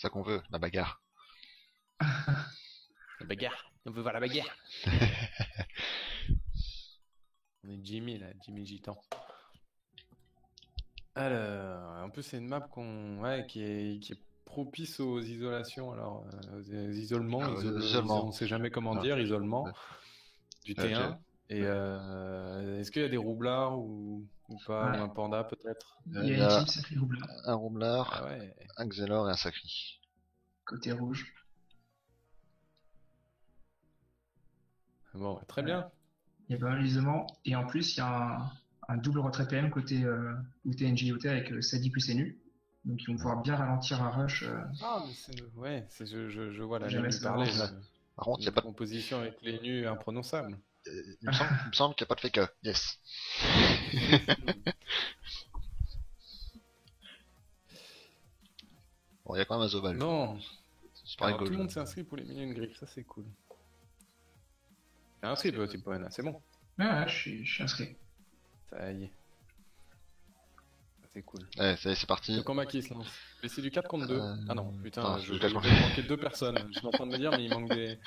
ça qu'on veut, la bagarre. La bagarre. On veut voir la bagarre. On est Jimmy là, Jimmy Gitan. Alors, en plus c'est une map qui est propice aux isolations, alors aux isolements, Isolement. on sait jamais comment Ah, dire, isolement ouais. du Ok. T1. Et est-ce qu'il y a des roublards ou pas, ou Ouais. un panda peut-être? Il y Il a y une a team sacrée roublard, un Ah Rumlar, ouais. un Xelor et un Sacri. côté rouge. Bon, très Ouais. bien. Il y a pas mal d'isolement. Et en plus, il y a un double retrait PM côté UT NJOT avec Sadi plus NU. Donc ils vont pouvoir bien ralentir un rush Ah, mais ouais, je vois si la jamais Nenu ça parler. avance. Par contre, il y a Une pas de... composition avec les nus imprononçable. il me semble qu'il n'y a pas de fake. Yes. Bon, il y a quand même un Zobal. Non, C'est pas alors tout le rigolo. monde s'est inscrit pour les millions de griffe, ça c'est cool. T'es inscrit toi, Tipoana, c'est bon. Ouais, je suis inscrit. Ça y est. Ça, c'est cool. Ouais, ça y est, c'est parti. Le combat qui se lance. Mais c'est du 4 contre 2. Ah non, putain, attends, je je vais vais manquer 2 personnes. Je suis en train de me dire, mais il manque des.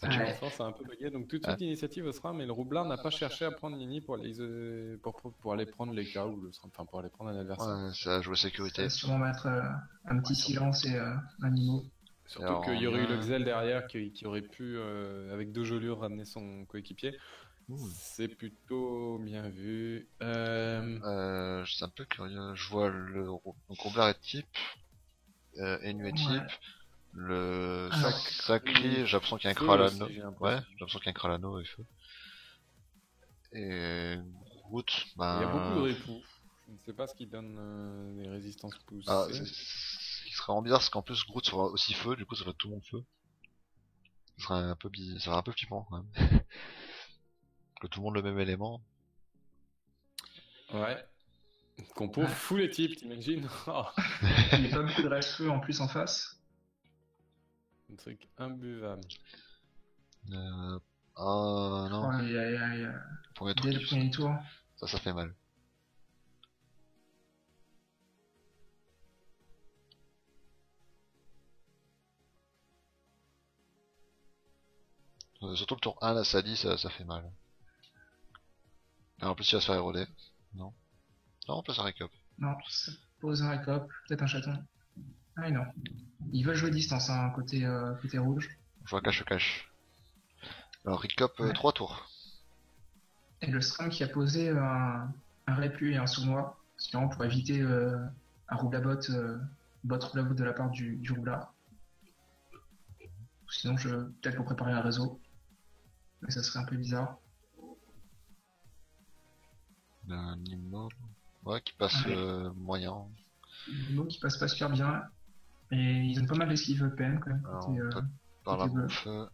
Ouais. L'enfant, c'est un peu bugué. Donc tout de suite, l'initiative sera, mais le roublard n'a pas cherché à prendre Nini pour aller prendre les cas ou le SRAM, enfin pour aller prendre un adversaire. Ouais, ça joue Ça sécurité. va sûrement mettre un petit silence et un IMO. Surtout Alors, qu'il y aurait eu le on a- Xel derrière qui aurait pu, avec 2 gelures, ramener son coéquipier. Ouh. C'est plutôt bien vu. Je suis un peu curieux. Je vois donc Rumlar est type, Enu est type. Ouais. Le Alors, Sacri, j'ai l'impression qu'il y a un Feu Kralano. aussi, j'ai l'impression. Ouais, j'ai l'impression qu'il y a un Kralano et feu. Et Groot, ben. Il y a beaucoup de ripoux. Je ne sais pas ce qui donne des résistances poussées. Ah, ce qui serait vraiment bizarre, c'est qu'en plus Groot sera aussi feu, du coup ça va être tout le monde feu. Ça serait un peu ça serait un peu flippant quand même. Que tout le monde le même élément. Ouais. Compo Ouais. full les types, t'imagines? Oh, Il n'y a pas beaucoup de reste feu en plus en face. un truc imbuvable. Ah non, Oh, il y a premier dès truc, le premier tour. ça fait mal. Surtout le tour 1, la Sadi, ça fait mal. Et en plus, il va se faire éroder. Non. Non, on peut faire récup. Non, ça pose un récop, peut-être un chaton. Ah non. Ils veulent jouer distance, hein, côté rouge. Je vois cache. Alors, récup Ouais. 3 tours. Et le SRAM qui a posé un répu et un sous-moi, sinon pour éviter un roublabot, bot roublabot de la part du roublard. Sinon, peut-être pour préparer un réseau. Mais ça serait un peu bizarre. Un immeuble. Ouais, qui passe Ouais. moyen. Une mot qui passe pas super bien. Et ils ont pas mal d'esquive PM quand même. Alors, Côté, on peut par la côté bleu. bouffe. Alors,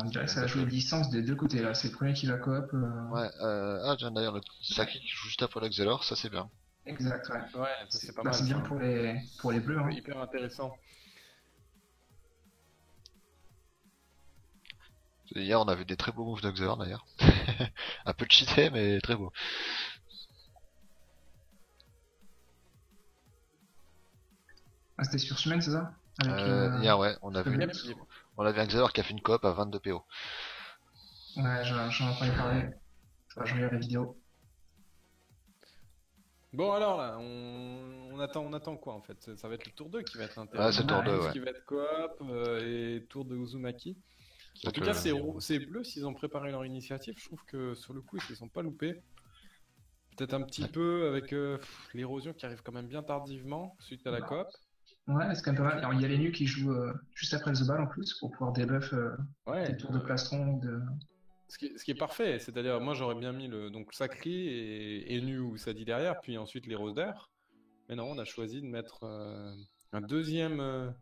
on dirait que ça va jouer distance des deux côtés là. C'est le premier qui va coop. Ouais, tiens, d'ailleurs, le Saki qui joue juste après le Xelor, ça c'est bien. Exact, ouais. Ouais, ça c'est pas Bah, mal. c'est bien ça. pour les bleus. Hein. Hyper intéressant. Hier, on a vu des très beaux moves de Xelor d'ailleurs. Un peu cheaté, mais très beau. Ah, c'était sur semaine, c'est ça? Avec, Hier, ouais, on a vu Williams. un Xelor qui a fait une coop à 22 PO. Ouais, j'en entendais parler. Je regarde la vidéo. Bon alors là, on attend quoi en fait? Ça va être le tour 2 qui va être intéressant. Ouais, c'est le tour 2, Ce ouais. qui va être coop et tour de Uzumaki. En Donc, tout cas, c'est bleu s'ils ont préparé leur initiative. Je trouve que sur le coup, ils se sont pas loupés. Peut-être un petit peu avec l'érosion qui arrive quand même bien tardivement suite à la coop. Ouais, c'est quand même pas mal. Alors, il y a les nus qui jouent juste après le Zobal en plus pour pouvoir debuff Ouais. des tours de plastron. Ce qui est parfait, c'est-à-dire moi j'aurais bien mis donc Sacri et Nu ou Sadi derrière, puis ensuite les Roser. Mais non, on a choisi de mettre un deuxième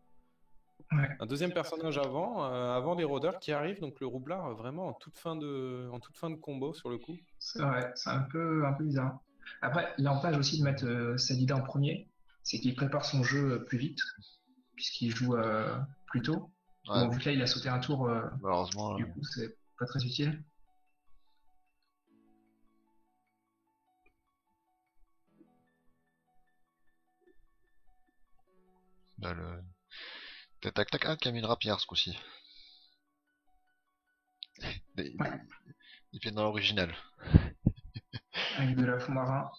personnage avant les Rodeurs qui arrive, donc le roublard vraiment en toute fin de combo sur le coup. C'est vrai, c'est un peu bizarre. Après, l'avantage aussi de mettre Sadida en premier, c'est qu'il prépare son jeu plus vite, puisqu'il joue plus tôt. Ouais. Bon, vu que là, il a sauté un tour, Malheureusement, du coup, c'est pas très utile. Là, le... Tac tac, ah, qui a mis une rapière ce coup-ci. Il Ouais, il fait dans l'original. avec de la fond marin.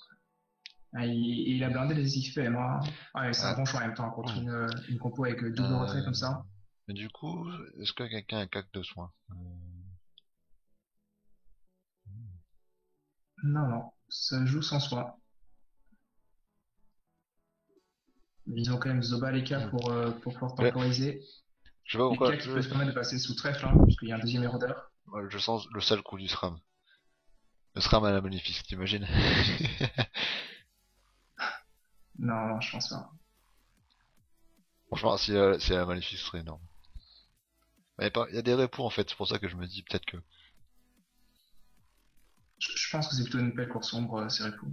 Ah, il a blindé les IFM. Ouais, c'est un Ah, bon choix en même temps contre hum. une compo avec double retrait Euh, comme ça. Mais du coup, est-ce que quelqu'un a un cac de soin? Non, non, ça joue sans soin. Ils ont quand même Zoba Leka pour pouvoir Ouais, temporiser. je sais pas pourquoi, Leka qui peut se permettre de passer sous trèfle, hein, puisqu'il y a un deuxième érodeur. je sens le sale coup du SRAM. Le SRAM à la magnifique, t'imagines? Non, non, je pense pas. Franchement, si elle a la magnifique, ce serait énorme. Il y a des repos en fait, c'est pour ça que je me dis peut-être que... Je pense que c'est plutôt une belle course sombre, c'est Repos.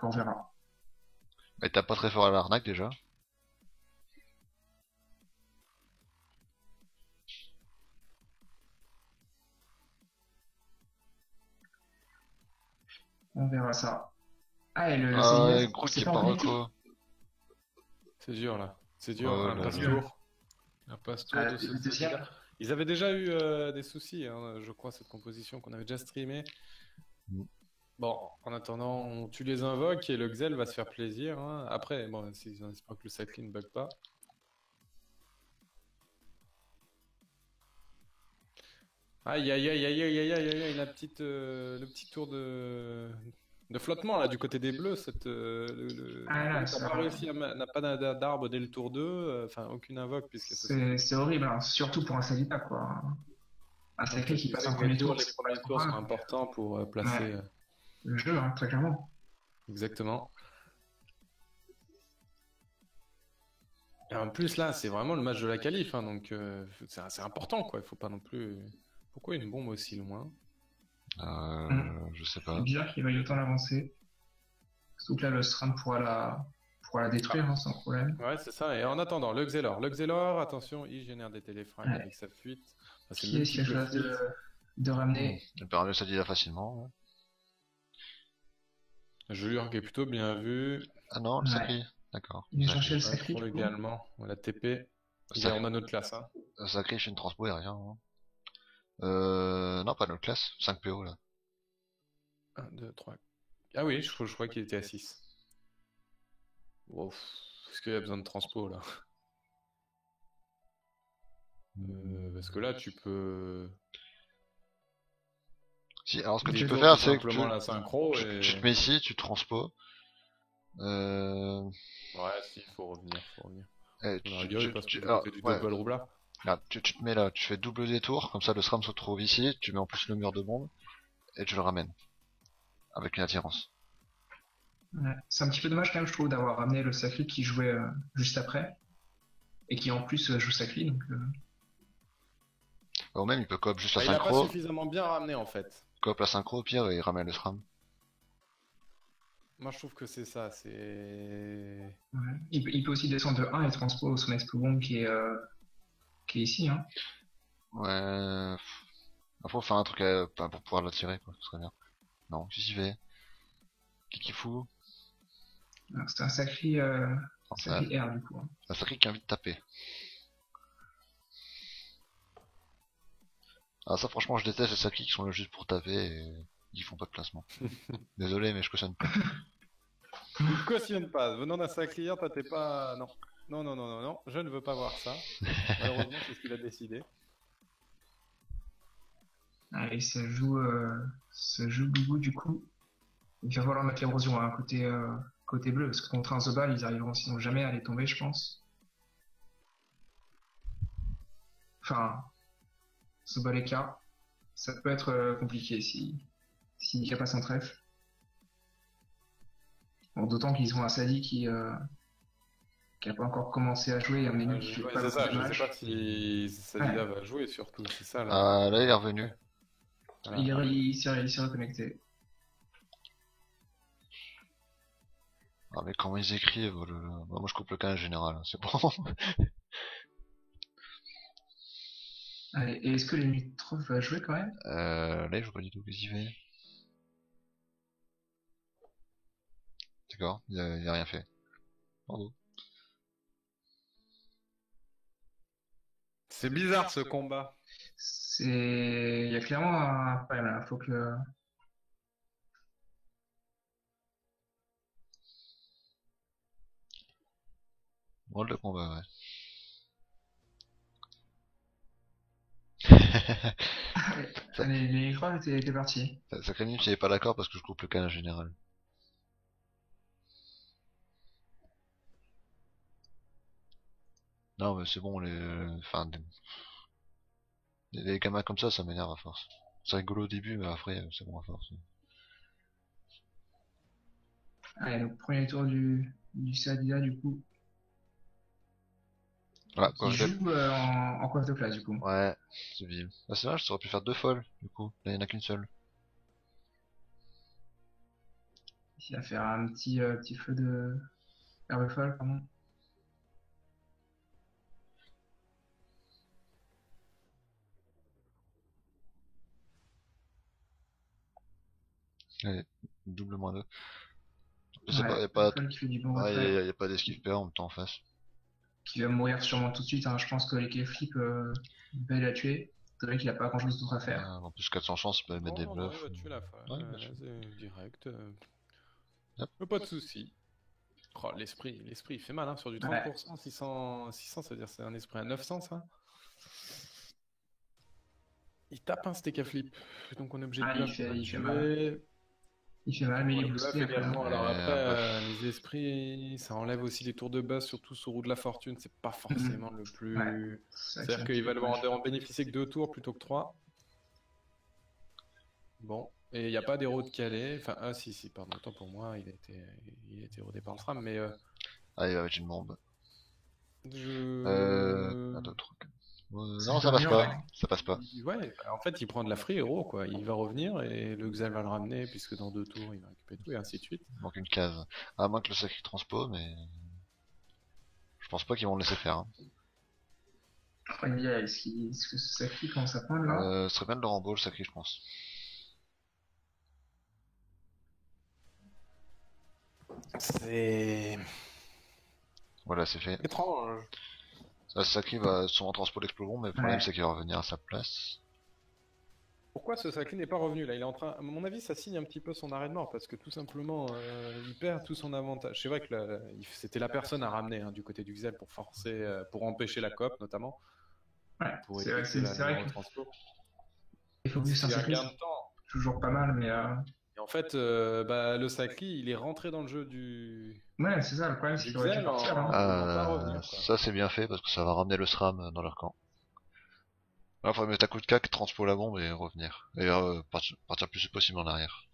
On verra. Mais t'as pas très fort à l'arnaque déjà. On verra ça. Ah, et le Ah, Sadida, ouais, Groot qui c'est est pas pas en comité? reco. C'est dur là. C'est dur. Oh Un là là. passe-tour. Un passe-tour de ce Le deuxième? Sadida. Ils avaient déjà eu des soucis, hein, je crois, cette composition qu'on avait déjà streamée. Mm. Bon, en attendant, tu les invoques et le Xel va se faire plaisir, hein. Après, bon, on espère que le Sacri ne bug pas. Aïe, aïe, aïe, aïe, aïe, aïe, aïe, aïe, aïe, le petit tour de flottement là du côté des Bleus. Ah là, N'a pas réussi n'a pas d'arbre dès le tour 2, enfin aucune invoque puisque c'est horrible, hein, surtout pour un Sadida, quoi. Un donc, sacré qui les passe en premiers premier tours, tour, les c'est pas premiers trop tours sont grave. importants pour placer Ouais, le jeu, hein, très clairement. exactement. Et en plus là, c'est vraiment le match de la qualif, hein, donc c'est important quoi. Il faut pas non plus. Pourquoi une bombe aussi loin? Je sais C'est pas. bizarre qu'il veuille autant l'avancer. Surtout que là, le SRAM pourra la détruire, hein, sans problème. Ouais, c'est ça. Et en attendant, le Xelor, attention, il génère des téléfrags Ouais. avec sa fuite. Enfin, c'est Qui est multiple capable fuites. de ramener? Il peut ramener ça dit là facilement. Ouais. Jurg est plutôt bien vu. Ah non, le Ouais. sacré. D'accord. Il vient Sacré. chercher le Pas sacré, trop du coup. également. On la TP. Il est Sacré. en notre classe, hein. Sacré, je fais une transpo et rien. Hein. Non, pas notre classe. 5 PO là. 1, 2, 3. Ah oui, je crois qu'il était à 6. Wow. Est-ce qu'il y a besoin de transpo là? Parce que là, tu peux. Si, alors ce que tu Peut-être peux Détourner faire, tout c'est que simplement la synchro tu te et. mets ici, tu transpos. Ouais, si, faut revenir, faut revenir. Et On a rigueur, il passe du alors, côté du ouais, double roublard. là, tu te mets là, tu fais double détour, comme ça le SRAM se trouve ici, tu mets en plus le mur de bombe, et tu le ramènes. Avec une attirance. Ouais. C'est un petit peu dommage, quand même, je trouve, d'avoir ramené le sacré qui jouait juste après. Et qui, en plus, joue sacré. Donc, Ou même il peut coop juste la Ah, il a pas synchro, suffisamment bien ramené en fait. coop la synchro au pire et il ramène le SRAM. Moi je trouve que c'est ça, c'est. ouais. Il peut aussi descendre de 1 et transpo son Expo-Bomb qui est ici. Hein. Ouais, faut faire un truc pour pouvoir l'attirer, quoi, ce serait bien. Non, j'y vais. Qui fout? Alors, c'est un sacré, Enfin, sacré R, du coup. Hein. un sacré qui a envie de taper. Ah ça franchement je déteste les sacrés qui sont là juste pour taper et ils font pas de placement. Désolé mais je cautionne pas. Je cautionne pas. Venant d'un sacrier, t'es pas. Non. Non, non, non, non, non. Je ne veux pas voir ça. Malheureusement, c'est ce qu'il a décidé. Allez, ça joue Boubou, du coup. Il va falloir mettre l'érosion hein, côté bleu, parce que contre un Zobal, ils arriveront sinon jamais à les tomber, je pense. Enfin, Zobal et K, ça peut être compliqué si K passe en trèfle. Bon, d'autant qu'ils ont un Sadi qui a pas encore commencé à jouer et un menu qui fait Ouais, pas c'est beaucoup ça, de je sais dommages. pas si Sadida va jouer surtout, c'est ça là. Ah là il est revenu. Voilà. Il s'est reconnecté. Ah mais comment ils écrivent oh là là. Bah, moi je coupe le 15 général, hein, c'est bon. Allez, et est-ce que les Nitrov va jouer quand même? Là il joue pas du tout, qu'est-ce qu'il fait? D'accord, il a rien fait. Bravo. C'est bizarre ce combat. Il y a clairement un problème là. Faut que. Drôle de combat, ouais. Ah ouais. Ça- Les trois étaient partis. Sacré Nîmes, j'étais pas d'accord parce que je coupe le canne en général. Non, mais c'est bon, enfin, les gamins comme ça m'énerve à force. C'est rigolo au début, mais après, c'est bon à force. Allez, donc premier tour du Sadida du coup. Voilà, Qui joue en coiffe de place du coup. Ouais, c'est visible. Ah, c'est dommage, ça aurait pu faire deux folles, du coup. Là, il y en a qu'une seule. Il va faire un petit feu de herbe folle, pardon. Allez, double moins deux. C'est pas, Ouais, y a herbe pas, folle qui fait du bon ah, retrait. y a pas d'esquive PA en même temps en face. Qui va mourir sûrement tout de suite, hein. Je pense que les Keflip va la tuer. C'est vrai qu'il a pas grand chose d'autre à faire. En plus, 400 chances, il peut mettre des Non, non, il bluffs. va tuer la folle. Ouais, bien sûr. C'est direct. Hop. Pas de soucis. Oh, l'esprit, il fait mal hein, sur du 30%, 600, ça veut dire c'est un esprit à 900 ça. Il tape un steak à flip, donc on est obligé de Ah, bluff. il fait mal. Il fait mal, mais il est Bluff boosté après. également. Alors Ouais, après, un les esprits, ça enlève aussi les tours de buzz, surtout sur roue de la fortune. C'est pas forcément le plus. Ouais, c'est C'est-à-dire qu'il va devoir en bénéficier que 2 tours plutôt que 3. Bon, et il n'y a pas d'héros de Calais. Enfin, ah si, pardon, autant pour moi, il a été rodé par le SRAM, mais Ah, il va mettre une bombe. je. Un, deux, trois, quatre. Ça Non, fait ça passe bien, pas. ouais. Ça passe pas. Ouais, en fait, il prend de la free héros, quoi. Il va revenir et le Xel va le ramener, puisque dans 2 tours, il va récupérer tout, et ainsi de suite. Il manque une case. À moins que le sacré transpo, mais je pense pas qu'ils vont le laisser faire. Hein. Est-ce que ça clique quand ça pointe là? Ce serait bien de le rembourser le sacré, je pense. C'est Voilà, c'est fait. étrange. Ça, sacré va sûrement transpo l'explosion, mais le problème Ouais. c'est qu'il va revenir à sa place. Pourquoi ce Sacré n'est pas revenu là? Il est en train, à mon avis, ça signe un petit peu son arrêt de mort parce que tout simplement, il perd tout son avantage. C'est vrai que c'était la personne à ramener hein, du côté du Xel pour forcer, pour empêcher la COP notamment, Ouais, pour c'est vrai, éviter la c'est vrai que transpo. il faut que c'est un C'est un sacré, gain de temps. toujours pas mal, mais Et en fait, le Sacri, il est rentré dans le jeu du ouais, c'est ça, le problème, c'est qu'il aurait dû Xel partir, hein. en voulant pas revenir, quoi. Ça c'est bien fait parce que ça va ramener le SRAM dans leur camp. Là, faut mettre un coup de cac, transpo la bombe et revenir. Et partir plus vite possible en arrière.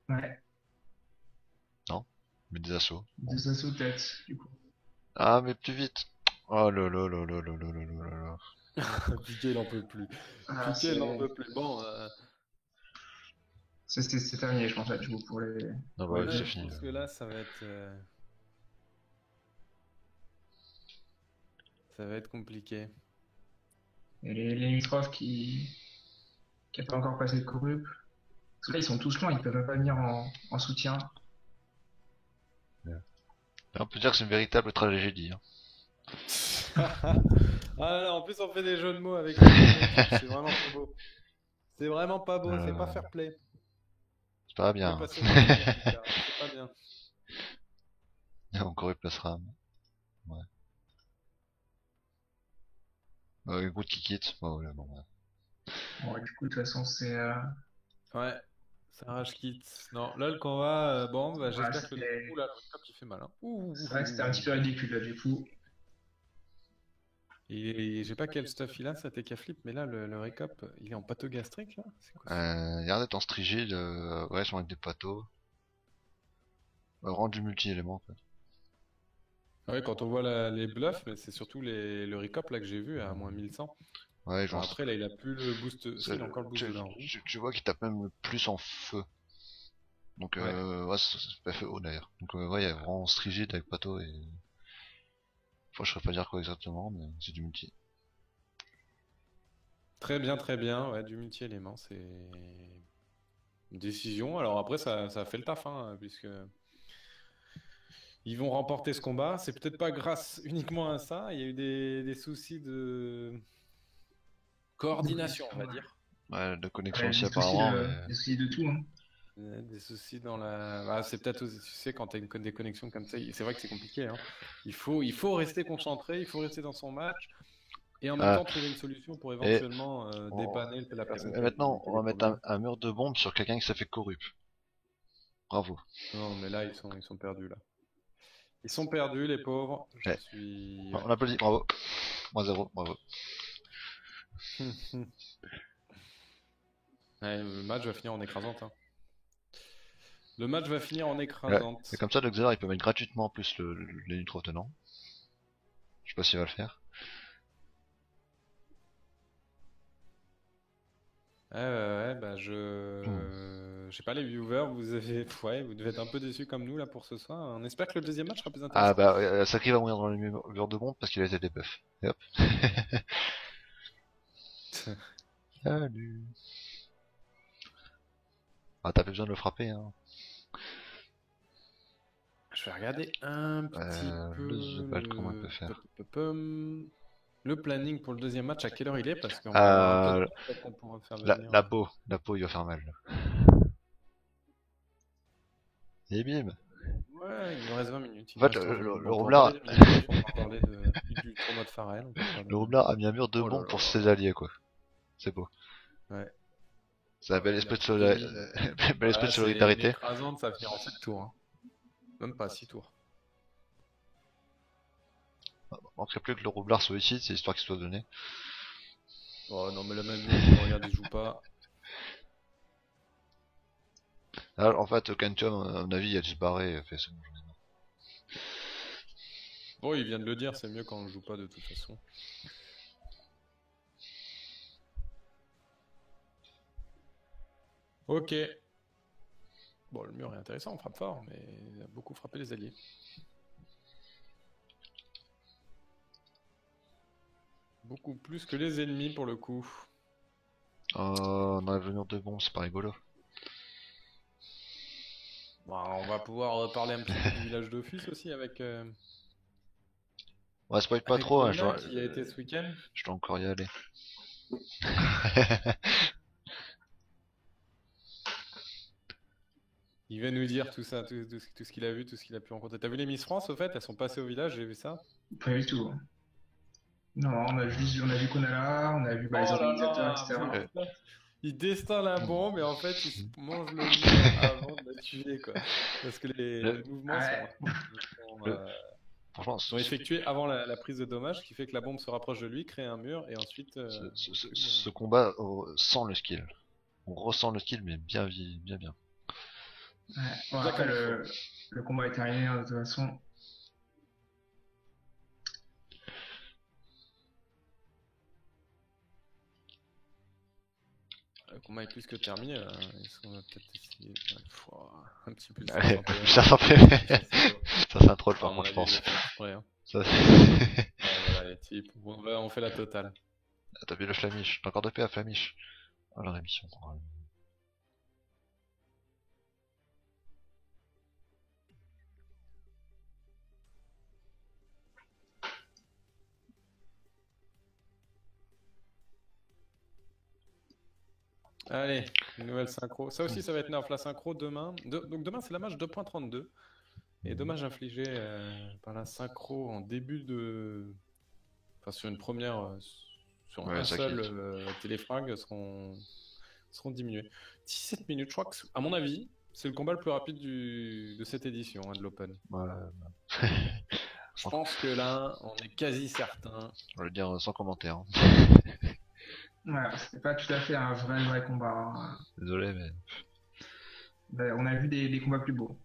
Ouais, Non? Mettre des assauts. deux assauts de tête, du coup. Ah, mais plus vite! Oh là là là là là là là là là là. Piqué, il en peut plus. Ah, Piqué, il en peut plus. Bon, c'est terminé, je pense, là, du coup, pour les. Non, pour bah, les ouais, ouais, c'est deux. je fini. pense que là, ça va être compliqué. Et les limitrophes qui a pas encore passé de corrup. Parce que là, ils sont tous loin, ils peuvent même pas venir en soutien. Et on peut dire que c'est une véritable tragédie. Hein. Ah là, en plus on fait des jeux de mots avec les équipes, c'est vraiment pas beau. C'est vraiment pas beau, c'est pas fair play. C'est pas C'est bien. pas c'est pas bien. Encore une place RAM. Ouais. Good qui quitte. Bah, ouais, bon, ouais. Bon, du coup, de toute façon, c'est. Ouais, ça rage quitte. Non, là le combat, bon, bah, Ouais, j'espère que le c'était- coup là, le recap il fait mal. Hein. C'est vrai que c'était un petit peu ridicule, là, du coup. Et j'ai pas quel stuff il a, ça TK flip, mais là le récap, il est en pâteau gastrique là? C'est quoi ça? Il a l'air d'être en strigide, ouais, sur avec des patos. Rendu multi-éléments, en fait. Ouais, quand on voit les bluffs, mais c'est surtout le recap là que j'ai vu à moins 1100. Ouais, Bon, genre, après là il a plus le boost, si, il a encore le boost de la roue. tu vois qu'il tape même plus en feu. Donc, ouais, c'est pas feu haut d'ailleurs. Donc, ouais, il y a vraiment strigide avec pato et. Enfin, je saurais pas dire quoi exactement, mais c'est du multi. Très bien, ouais, du multi-élément, c'est une décision. Alors après, ça fait le taf, hein, puisque Ils vont remporter ce combat. C'est peut-être pas grâce uniquement à ça. Il y a eu des soucis de coordination, on va dire. Ouais, de connexion Ouais, aussi des soucis apparemment. de, Mais... des soucis de tout. Hein. Des soucis dans la. Ah, c'est peut-être aussi, tu sais, quand tu as des connexions comme ça, c'est vrai que c'est compliqué. Hein. Il faut rester concentré, il faut rester dans son match et en même Ah, temps trouver une solution pour et éventuellement on- dépanner la personne et maintenant, qui a on des va mettre problèmes. un mur de bombe sur quelqu'un qui s'est fait corrupt. Bravo. Non, mais là, ils sont perdus, là. Ils sont perdus, les pauvres. Je Ouais. suis. On applaudit, bravo. Moins 0, bravo. Ouais. Ouais, le match va finir en écrasante. Hein. Le match va finir en Ouais. écrasante. Et comme ça, le Xer, il peut mettre gratuitement en plus les nitro tenants. Je sais pas s'il va le faire. Ouais, bah Hmm. j'ai pas les viewers, vous devez être un peu déçus comme nous là pour ce soir. On espère que le deuxième match sera plus Ah intéressant. bah, Saki va mourir dans le mur de bombe parce qu'il a été debuff. Et hop. Salut. Ah, t'as pas besoin de le frapper, hein. Je vais regarder un petit peu Le The Ball, comment il peut faire. le planning pour le deuxième match, à quelle heure il est, parce qu'on va avoir un peu de temps peut-être qu'on pourra faire venir. La peau, il va faire mal. Là. Et bim. Ouais, il nous reste 20 minutes. En fait, le roublard, On peut parler du tournoi de Pharrell. le roublard a mis un mur de Oh là bombe pour là. ses alliés, quoi. C'est beau. Ouais. C'est un bel Il esprit a de, mis- bel esprit Ouais, de c'est une solidarité. écrasante, ça va finir en 7 tours. Hein. Même pas 6 tours. Manquerait plus que le roublard soit ici, c'est l'histoire qui soit donnée. Oh non, mais le même regarde, il joue pas. Alors, en fait, Quantum, à mon avis, il a dû se barrer. Il a fait, c'est bon, j'en ai marre. Bon, il vient de le dire, c'est mieux quand on joue pas de toute façon. Ok. Bon, le mur est intéressant, on frappe fort, mais il a beaucoup frappé les alliés. Beaucoup plus que les ennemis pour le coup. On a le mur de bombe, c'est pas rigolo. Bon, on va pouvoir parler un petit peu du village d'office aussi avec, Ouais, spoil pas avec trop, hein, Luna, qui a été ce week-end. je dois encore y aller. Il va nous dire tout ça, tout ce qu'il a vu, tout ce qu'il a pu rencontrer. T'as vu les Miss France au fait? Elles sont passées au village, j'ai vu ça. Pas du tout. Hein. Non, on a vu Konala, on a vu les Oh là organisateurs, là, etc. Euh, il descend la bombe et en fait il se mange le mur avant de la tuer quoi. Parce que les mouvements Le- Franchement, sont effectués avant la prise de dommage, ce qui fait que la bombe se rapproche de lui, crée un mur et ensuite. ce combat sent le skill. On ressent le skill, mais bien. Ouais. Bon, après, le combat est terminé, hein, de toute façon. Le combat est plus que terminé. Là. On va peut-être essayer un petit peu de Allez, faire ça c'est un troll par À mon contre, je avis, pense. il l'a fait exprès, hein. Ça, Ouais, voilà, les types. On fait la totale. T'as vu le Flamiche, t'as encore de paix à Flamiche. Oh la rémission. Allez, une nouvelle synchro. Ça aussi, ça va être nerf la synchro demain. Donc demain, c'est la match 2.32. Et dommage infligé par la synchro en début de. Enfin, sur une première. Sur Ouais, un ça seul quitte. téléfrag seront diminués. 17 minutes, je crois que, à mon avis, c'est le combat le plus rapide de cette édition hein, de l'Open. Ouais, Je pense que là, on est quasi certain. on va le dire sans commentaire. Hein. Ouais, c'était pas tout à fait un vrai combat. Hein. Désolé, mais. On a vu des combats plus beaux.